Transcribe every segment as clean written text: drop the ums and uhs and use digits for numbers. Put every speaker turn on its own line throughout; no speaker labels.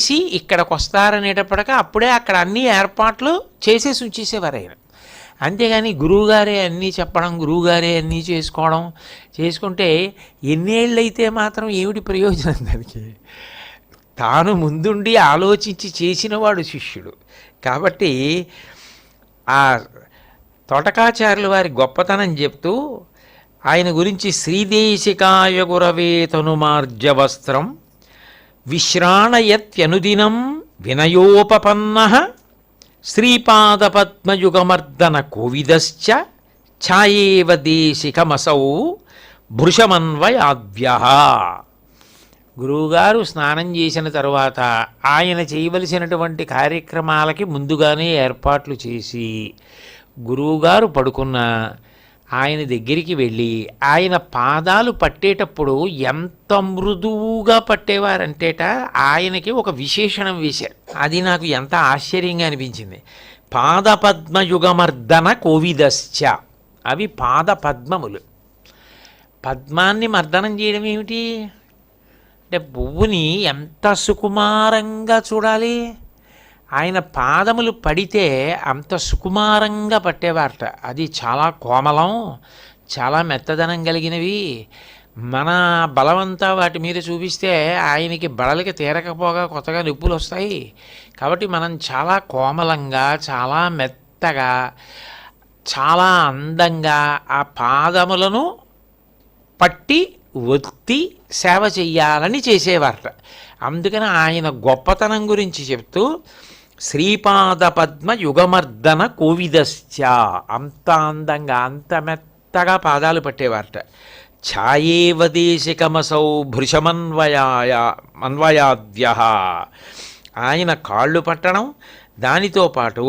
చేసి ఇక్కడికి వస్తారనేటప్పటికీ అప్పుడే అక్కడ అన్ని ఏర్పాట్లు చేసేసి ఉంచేసేవారు ఆయన. అంతేగాని గురువుగారే అన్నీ చెప్పడం, గురువుగారే అన్నీ చేసుకుంటే ఎన్నేళ్ళైతే మాత్రం ఏమిటి ప్రయోజనం దానికి? తాను ముందుండి ఆలోచించి చేసినవాడు శిష్యుడు. కాబట్టి ఆ తోటకాచార్యుల వారి గొప్పతనం చెప్తూ ఆయన గురించి శ్రీదేశికాయ గురవే తనుమార్జవస్త్రం విశ్రాణయత్యనుదినం వినయోపపన్న శ్రీపాదపద్మయుగమర్దన కోవిదశ్చ ఛాయేవ దేశికమసౌ భృశమన్వయాద్య. గురువుగారు స్నానం చేసిన తరువాత ఆయన చేయవలసినటువంటి కార్యక్రమాలకి ముందుగానే ఏర్పాట్లు చేసి గురువుగారు పడుకున్న ఆయన దగ్గరికి వెళ్ళి ఆయన పాదాలు పట్టేటప్పుడు ఎంత మృదువుగా పట్టేవారంటేట ఆయనకి ఒక విశేషణం వేశారు. అది నాకు ఎంత ఆశ్చర్యంగా అనిపించింది. పాదపద్మయుగమర్దన కోవిదశ్చ. అవి పాద పద్మములు. పద్మాన్ని మర్దనం చేయడం ఏమిటి అంటే పువ్వుని ఎంత సుకుమారంగా చూడాలి. ఆయన పాదములు పడితే అంత సుకుమారంగా పట్టేవారట. అది చాలా కోమలం, చాలా మెత్తదనం కలిగినవి. మన బలమంతా వాటి మీద చూపిస్తే ఆయనకి బడలకి తీరకపోగా కొత్తగా నొప్పులు వస్తాయి. కాబట్టి మనం చాలా కోమలంగా, చాలా మెత్తగా, చాలా అందంగా ఆ పాదములను పట్టి ఒత్తి సేవ చెయ్యాలని చేసేవారట. అందుకని ఆయన గొప్పతనం గురించి చెప్తూ శ్రీపాదపద్మ యుగమర్దన కోవిదశ్చ, అంత అందంగా అంత మెత్తగా పాదాలు పట్టేవారట. ఛాయేవ దేశికమసౌ భృశమన్వయాద్య. ఆయన కాళ్ళు పట్టడం, దానితో పాటు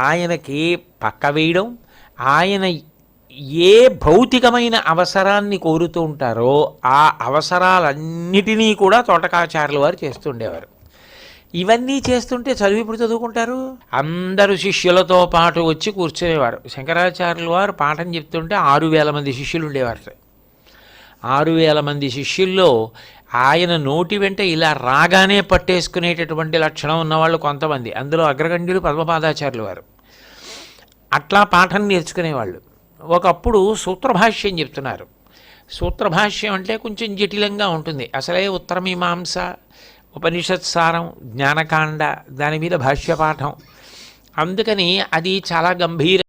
ఆయనకి పక్క వేయడం, ఆయన ఏ భౌతికమైన అవసరాన్ని కోరుతూ ఉంటారో ఆ అవసరాలన్నిటినీ కూడా తోటకాచార్యుల వారు చేస్తుండేవారు. ఇవన్నీ చేస్తుంటే చదువు ఇప్పుడు చదువుకుంటారు. అందరూ శిష్యులతో పాటు వచ్చి కూర్చునేవారు. శంకరాచార్యుల వారు పాఠం చెప్తుంటే 6,000 మంది శిష్యులు ఉండేవారు. 6,000 మంది శిష్యుల్లో ఆయన నోటి వెంట ఇలా రాగానే పట్టేసుకునేటటువంటి లక్షణం ఉన్నవాళ్ళు కొంతమంది. అందులో అగ్రగణ్యుడు పద్మపాదాచార్యుల వారు. అట్లా పాఠం నేర్చుకునేవాళ్ళు. ఒకప్పుడు సూత్రభాష్యం చెప్తున్నారు. సూత్రభాష్యం అంటే కొంచెం జటిలంగా ఉంటుంది. అసలే ఉత్తరమీమాంస, ఉపనిషత్సారం, జ్ఞానకాండ, దాని మీద భాష్యపాఠం. అందుకని అది చాలా గంభీర